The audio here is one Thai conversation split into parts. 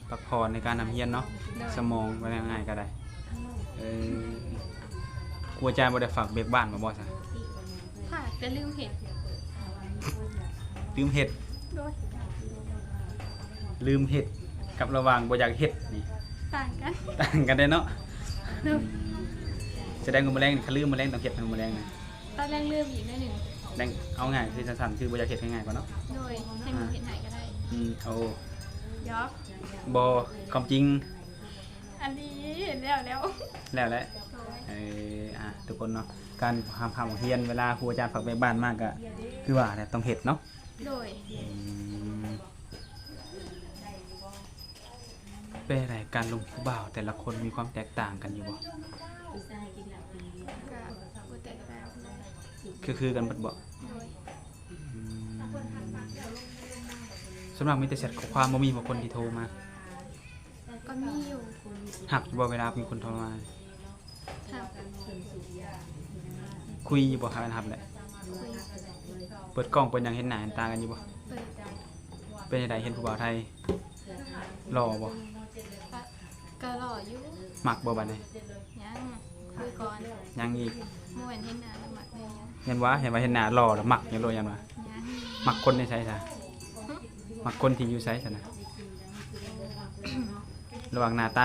พักผ่อนในการทำเฮียนเนาะ โดย สมองว่าง่ายๆก็ได้ครูอาจารย์บ่ได้ฝากเบิกบ้านมาบ่ซะ ค่ะจะลืมเห็ด ลืมเฮ็ด โดย ลืมเฮ็ดกับระหว่างบ่อยากเฮ็ดนี่ ต่างกัน ต่างกันได้เนาะ โดย แสดงว่ามื้อแรงนี่คันลืมมื้อแรงต้องเฮ็ดมื้อแรงนี่ ตอนแรกลืมอีกนิดหนึ่ง แรงเอาง่ายคือสั้นๆคือบ่อยากเฮ็ดง่ายๆกว่าเนาะ โดยให้หมูเห็ดไหนก็ได้ เอา ยอก บ่ความจริง อันนี้เห็นแล้ว แล้วแหละ โดย ทุกคนเนาะการทำเฮียนเวลาครูอาจารย์ฝากไปบ้านมากก็คือว่าเนี่ยต้องเฮ็ดเนาะ โดย เป็นอะไรการลงผู้บ่าวแต่ละคนมีความแตกต่างกันอยู่บ่ ก็บ่แตกต่างเลย คือกันเบิดบ่ โดย สำหรับมีแต่แชทข้อความบ่มีบ่คนที่โทรมา ก็มีอยู่ หักอยู่บ่เวลามีคนโทรมา ค่ะ คุยอยู่บ่ครับนะครับแหละ คุย เปิดกล้องเปิดหยังเห็นหน้าเห็นตากันอยู่บ่ เปิด เป็นจังไดเห็นผู้บ่าวไทยหล่อบ่ ก็หล่ออยู่ มักบ่บัดนี้ ยังคุยก่อน ยังอีก เมื่อวันเห็นหน้าแล้วมักเลยยัง เห็นว่าเห็นหน้าหล่อแล้วมักยังโลยังว่า ยัง มักคนในไสซะมักคนที่อยู่ไสซะนะ ระหว่างหน้าต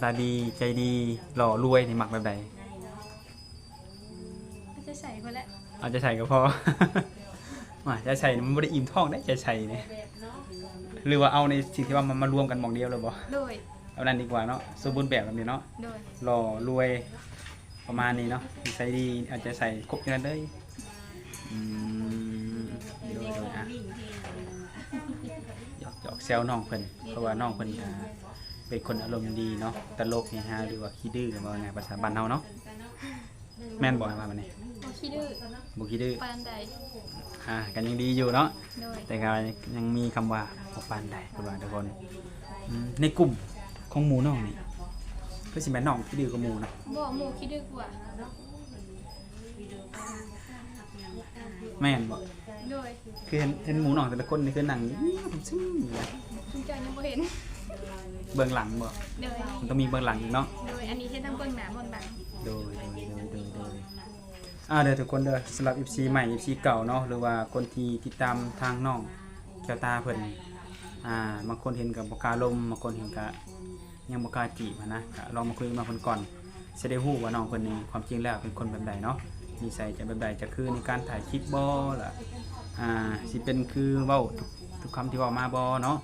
าดีใจดีหล่อรวยนี่มักแบบใด ก็จะใส่คนละ เอาใจใส่ก็พอ ว่าใจใส่นี่มันบ่ได้อิ่มท้องได้ใจใส่นี่หรือว่าเอาในสิ่งที่ว่ามันมารวมกันหม่องเดียวเลยบ่ โดย เอานั้นดีกว่าเนาะสมบูรณ์แบบแบบนี้เนาะ โดย หล่อรวยประมาณนี้เนาะนิสัยดีเอาใจใส่ครบอยู่นั่นเลยอืมโดยอ่ะหยอกแซวน้องเพิ่นเพราะว่าน้องเพิ่นก็เป็นคนอารมณ์ดีเนาะตลกเฮฮาหรือว่าขี้ดื้อว่าไงภาษาบ้านเฮาเนาะแม่นบ่ว่ามันนี่ บ่ขี้ดื้อ บ่ขี้ดื้อ ปานใด กันยังดีอยู่เนาะ โดย แต่ก็ยังมีคำว่าบ่ปานใดเพิ่นว่าทุกคนในกลุ่มของหมู่น้องนี่คือสิแม่นน้องที่ดื้อกว่าหมู่นะ บ่หมูขี้ดื้อกว่า แม่นบ่ โดย คือเห็นหมู่น้องแต่ละคนนี่คือนั่งซึ้งอยู่นะ คุณเจ้ายังบ่เห็น เบื้องหลังบ่ โดย มันต้องมีเบื้องหลังอีกเนาะ โดยอันนี้เฮ็ดทั้งเบื้องหน้าเบื้องหลัง โดยเด้อทุกคนเด้อสำหรับ FC ใหม่ FC เก่าเนาะหรือว่าคนที่ติดตามทางน้องแก้วตาเพิ่นบางคนเห็นกับบ่กล้าลมบางคนเห็นก็ยังบ่กล้าจีบนะก็ลองมาคุยกับน้องเพิ่นก่อนสิได้ฮู้ว่าน้องเพิ่นนี่ความจริงแล้วเป็นคนแบบใดเนาะนิสัยจะแบบใดจะคือในการถ่ายคลิปบ่ล่ะสิเป็นคือเว้าทุกคำที่เว้ามาบ่เนาะ